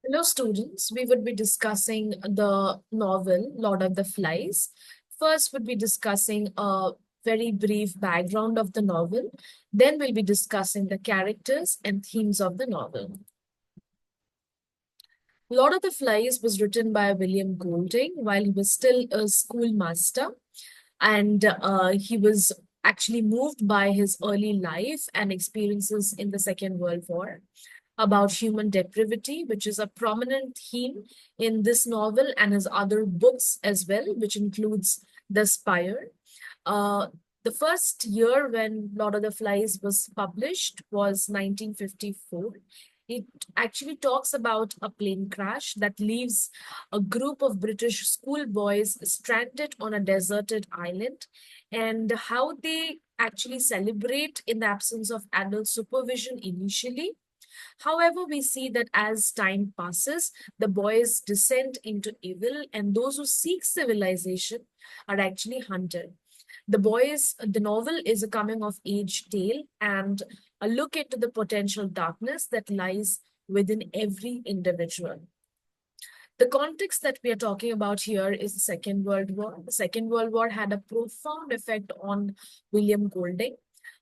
Hello, students. We would be discussing the novel Lord of the Flies. First, would be discussing a very brief background of the novel. Then, we'll be discussing the characters and themes of the novel. Lord of the Flies was written by William Golding while he was still a schoolmaster, and he was actually moved by his early life and experiences in the Second World War about human depravity, which is a prominent theme in this novel and his other books as well, which includes The Spire. Uh, the first year when Lord of the Flies was published was 1954. It actually talks about a plane crash that leaves a group of British schoolboys stranded on a deserted island, and how they actually celebrate in the absence of adult supervision initially. However, we see that as time passes, the boys descend into evil, and those who seek civilization are actually hunted. The novel is a coming of age tale and a look into the potential darkness that lies within every individual. The context that we are talking about here is the Second World War. The Second World War had a profound effect on William Golding.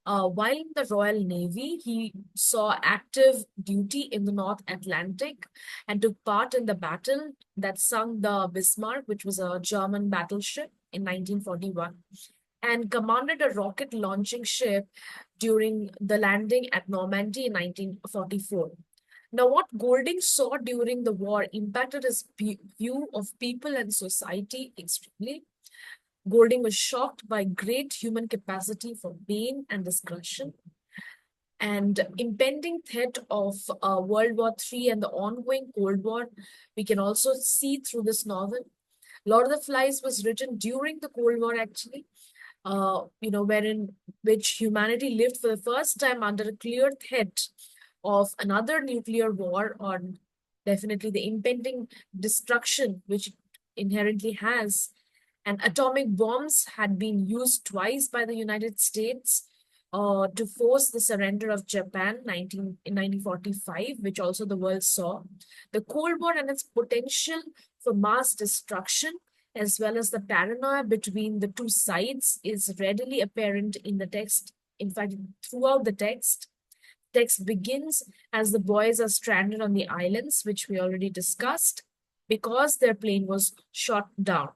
While in the Royal Navy, he saw active duty in the North Atlantic and took part in the battle that sunk the Bismarck, which was a German battleship in 1941, and commanded a rocket launching ship during the landing at Normandy in 1944. Now, what Golding saw during the war impacted his view of people and society extremely. Golding was shocked by great human capacity for pain and discretion and impending threat of World War III and the ongoing Cold War. We can also see through this novel. Lord of the Flies was written during the Cold War, actually, wherein which humanity lived for the first time under a clear threat of another nuclear war, or definitely the impending destruction which it inherently has. And atomic bombs had been used twice by the United States to force the surrender of Japan in 1945, which also the world saw. The Cold War and its potential for mass destruction, as well as the paranoia between the two sides, is readily apparent in the text. In fact, throughout the text begins as the boys are stranded on the islands, which we already discussed, because their plane was shot down.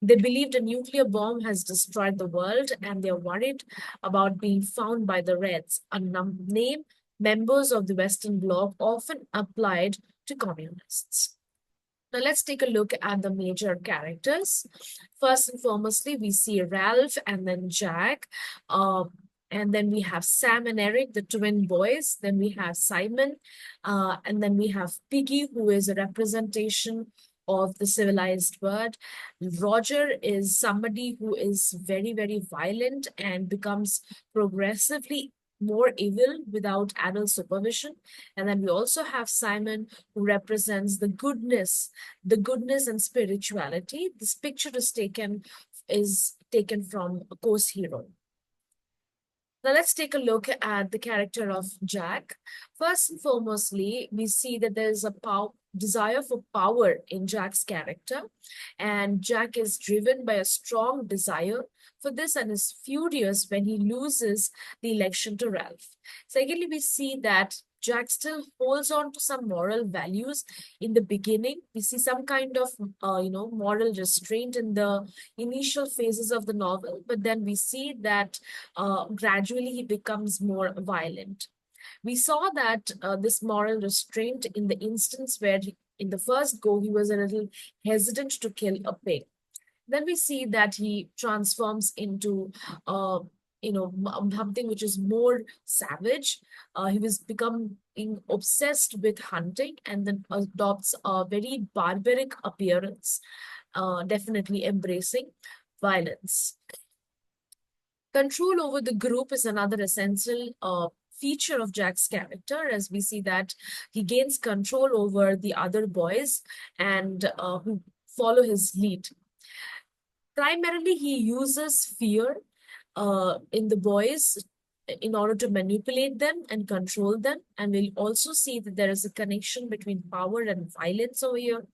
They believed a nuclear bomb has destroyed the world, and they're worried about being found by the Reds, a name members of the Western Bloc often applied to communists. Now let's take a look at the major characters. First and foremostly, we see Ralph and then Jack. And then we have Sam and Eric, the twin boys. Then we have Simon. And then we have Piggy, who is a representation of the civilized world. Roger is somebody who is very, very violent and becomes progressively more evil without adult supervision. And then we also have Simon, who represents the goodness and spirituality. This picture is taken from a course hero. Now let's take a look at the character of Jack. First and foremostly, we see that there's a desire for power in Jack's character, and Jack is driven by a strong desire for this and is furious when he loses the election to Ralph. Secondly, we see that Jack still holds on to some moral values in the beginning. We see some kind of, moral restraint in the initial phases of the novel, but then we see that gradually he becomes more violent. We saw that this moral restraint in the instance where in the first go he was a little hesitant to kill a pig. Then we see that he transforms into something which is more savage. He was becoming obsessed with hunting and then adopts a very barbaric appearance, definitely embracing violence. Control over the group is another essential feature of Jack's character, as we see that he gains control over the other boys and who follow his lead. Primarily, he uses fear in the boys in order to manipulate them and control them. And we'll also see that there is a connection between power and violence over here.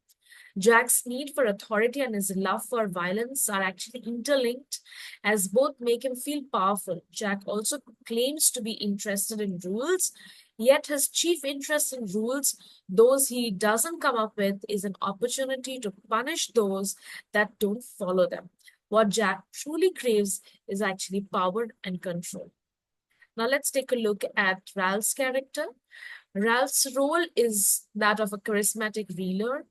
Jack's need for authority and his love for violence are actually interlinked, as both make him feel powerful. Jack also claims to be interested in rules, yet his chief interest in rules, those he doesn't come up with, is an opportunity to punish those that don't follow them. What Jack truly craves is actually power and control. Now let's take a look at Ralph's character. Ralph's role is that of a charismatic ruler.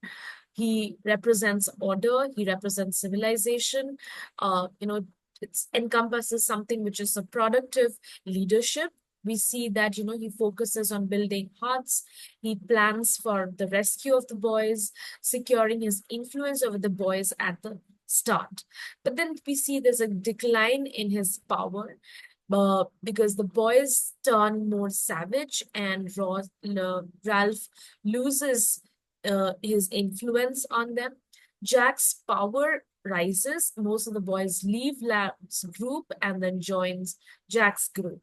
He represents order, he represents civilization. It encompasses something which is a productive leadership. We see that, he focuses on building huts, he plans for the rescue of the boys, securing his influence over the boys at the start. But then we see there's a decline in his power because the boys turn more savage and Ralph loses his influence on them. Jack's power rises. Most of the boys leave Lab's group and then joins Jack's group.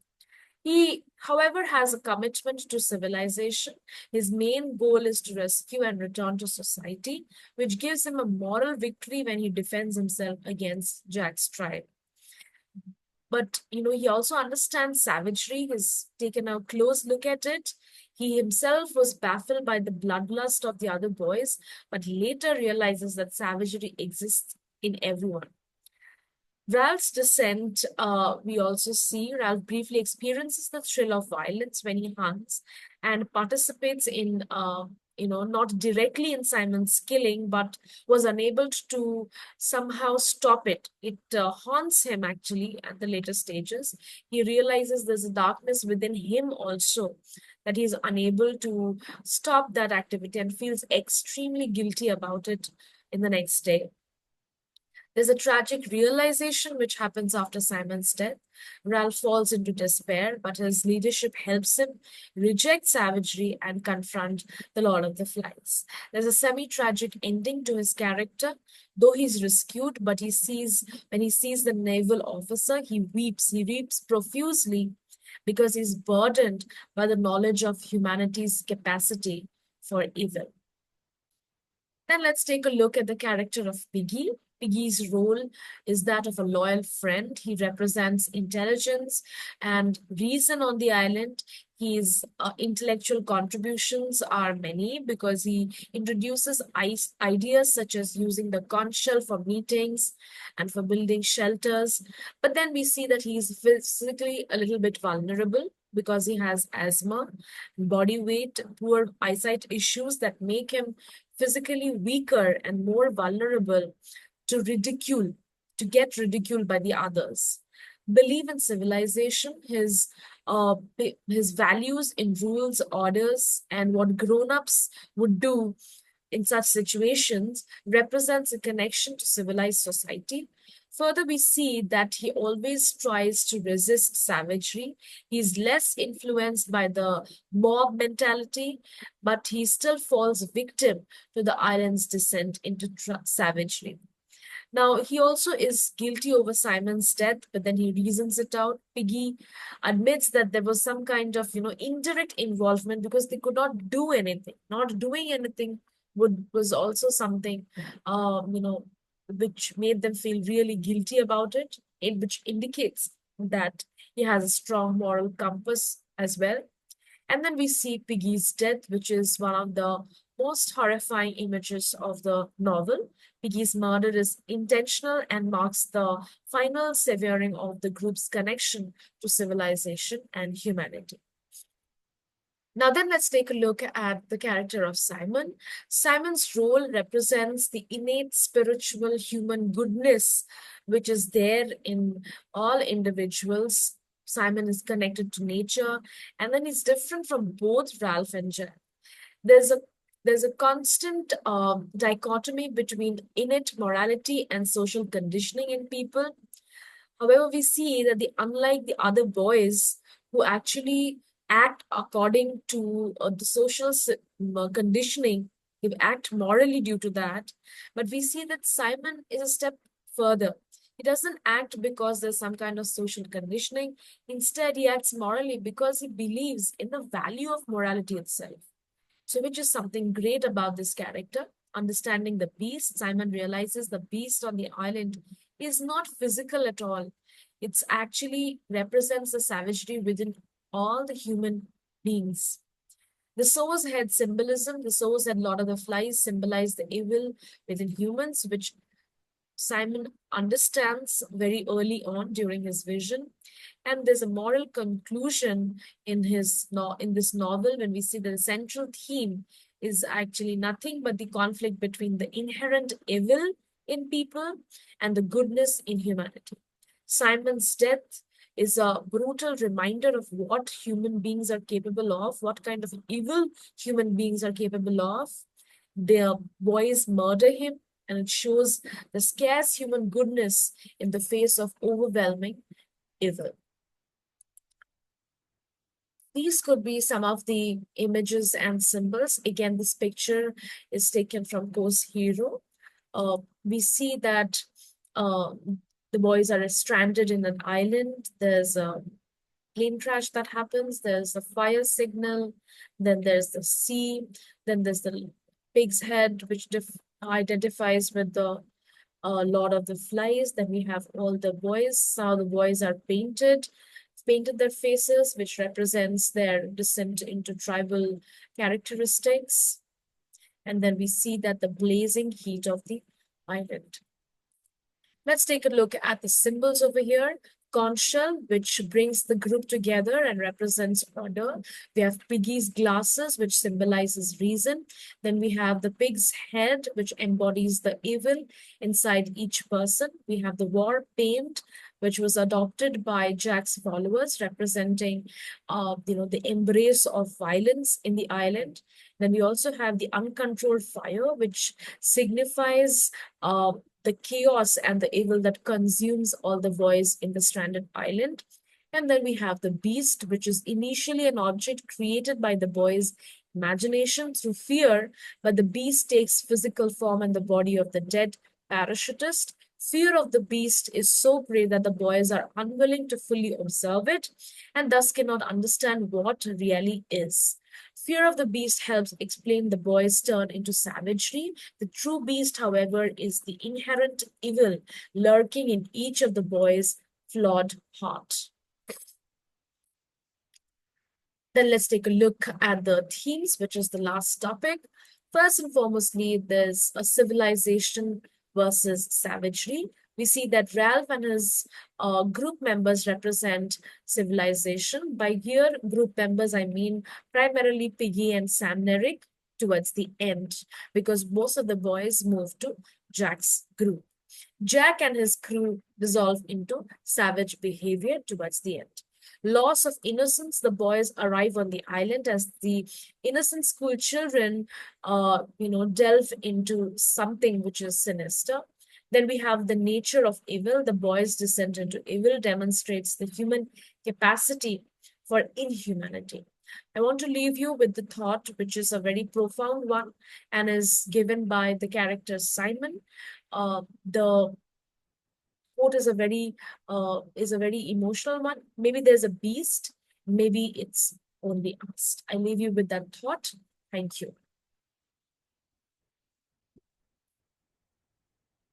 He, however, has a commitment to civilization. His main goal is to rescue and return to society, which gives him a moral victory when he defends himself against Jack's tribe. But he also understands savagery. He's taken a close look at it. He himself was baffled by the bloodlust of the other boys, but later realizes that savagery exists in everyone. Ralph's descent, we also see Ralph briefly experiences the thrill of violence when he hunts and participates in, not directly in Simon's killing, but was unable to somehow stop it. It haunts him actually at the later stages. He realizes there's a darkness within him also, that he's unable to stop that activity and feels extremely guilty about it in the next day. There's a tragic realization which happens after Simon's death. Ralph falls into despair, but his leadership helps him reject savagery and confront the Lord of the Flies. There's a semi-tragic ending to his character. Though he's rescued, but when he sees the naval officer, he weeps. He weeps profusely because he's burdened by the knowledge of humanity's capacity for evil. Then let's take a look at the character of Piggy. Piggy's role is that of a loyal friend. He represents intelligence and reason on the island. His intellectual contributions are many because he introduces ideas such as using the conch shell for meetings and for building shelters. But then we see that he is physically a little bit vulnerable because he has asthma, body weight, poor eyesight issues that make him physically weaker and more vulnerable to ridicule, to get ridiculed by the others. Believe in civilization, his values in rules, orders, and what grown-ups would do in such situations represents a connection to civilized society. Further, we see that he always tries to resist savagery. He's less influenced by the mob mentality, but he still falls victim to the island's descent into savagery. Now, he also is guilty over Simon's death, but then he reasons it out. Piggy admits that there was some kind of, indirect involvement because they could not do anything. Not doing anything was also something, which made them feel really guilty about it, which indicates that he has a strong moral compass as well. And then we see Piggy's death, which is one of the most horrifying images of the novel. Piggy's murder is intentional and marks the final severing of the group's connection to civilization and humanity. Now then, let's take a look at the character of Simon. Simon's role represents the innate spiritual human goodness which is there in all individuals. Simon is connected to nature, and then he's different from both Ralph and Jack. There's a there's a constant dichotomy between innate morality and social conditioning in people. However, we see that unlike the other boys who actually act according to the social conditioning, they act morally due to that. But we see that Simon is a step further. He doesn't act because there's some kind of social conditioning. Instead, he acts morally because he believes in the value of morality itself. So, which is something great about this character. Understanding the beast, Simon realizes the beast on the island is not physical at all. It's actually represents the savagery within all the human beings. The source had symbolism. The source had Lord of the Flies symbolize the evil within humans, which Simon understands very early on during his vision. And there's a moral conclusion in in this novel when we see the central theme is actually nothing but the conflict between the inherent evil in people and the goodness in humanity. Simon's death is a brutal reminder of what human beings are capable of, what kind of evil human beings are capable of. Their boys murder him, and it shows the scarce human goodness in the face of overwhelming evil. These could be some of the images and symbols. Again, this picture is taken from Course Hero. We see that uh, the boys are stranded in an island. There's a plane crash that happens. There's a fire signal. Then there's the sea. Then there's the pig's head, which identifies with the Lord of the Flies. Then we have all the boys. How the boys are painted their faces, which represents their descent into tribal characteristics. And then we see that the blazing heat of the island. Let's take a look at the symbols over here. Conch shell, which brings the group together and represents order. We have Piggy's glasses, which symbolizes reason. Then we have the pig's head, which embodies the evil inside each person. We have the war paint, which was adopted by Jack's followers, representing, the embrace of violence in the island. Then we also have the uncontrolled fire, which signifies the chaos and the evil that consumes all the boys in the stranded island. And then we have the beast, which is initially an object created by the boys' imagination through fear, but the beast takes physical form in the body of the dead parachutist. Fear of the beast is so great that the boys are unwilling to fully observe it and thus cannot understand what really is. Fear of the beast helps explain the boy's turn into savagery. The true beast, however, is the inherent evil lurking in each of the boys' flawed heart. Then let's take a look at the themes, which is the last topic. First and foremostly, there's a civilization versus savagery. We see that Ralph and his group members represent civilization. By here, group members, I mean primarily Piggy and Sam Nerick towards the end, because most of the boys move to Jack's group. Jack and his crew dissolve into savage behavior towards the end. Loss of innocence, the boys arrive on the island as the innocent school children, delve into something which is sinister. Then we have the nature of evil. The boys' descent into evil demonstrates the human capacity for inhumanity. I want to leave you with the thought, which is a very profound one and is given by the character Simon. The quote is a very emotional one. Maybe there's a beast, maybe it's only us. I leave you with that thought. Thank you.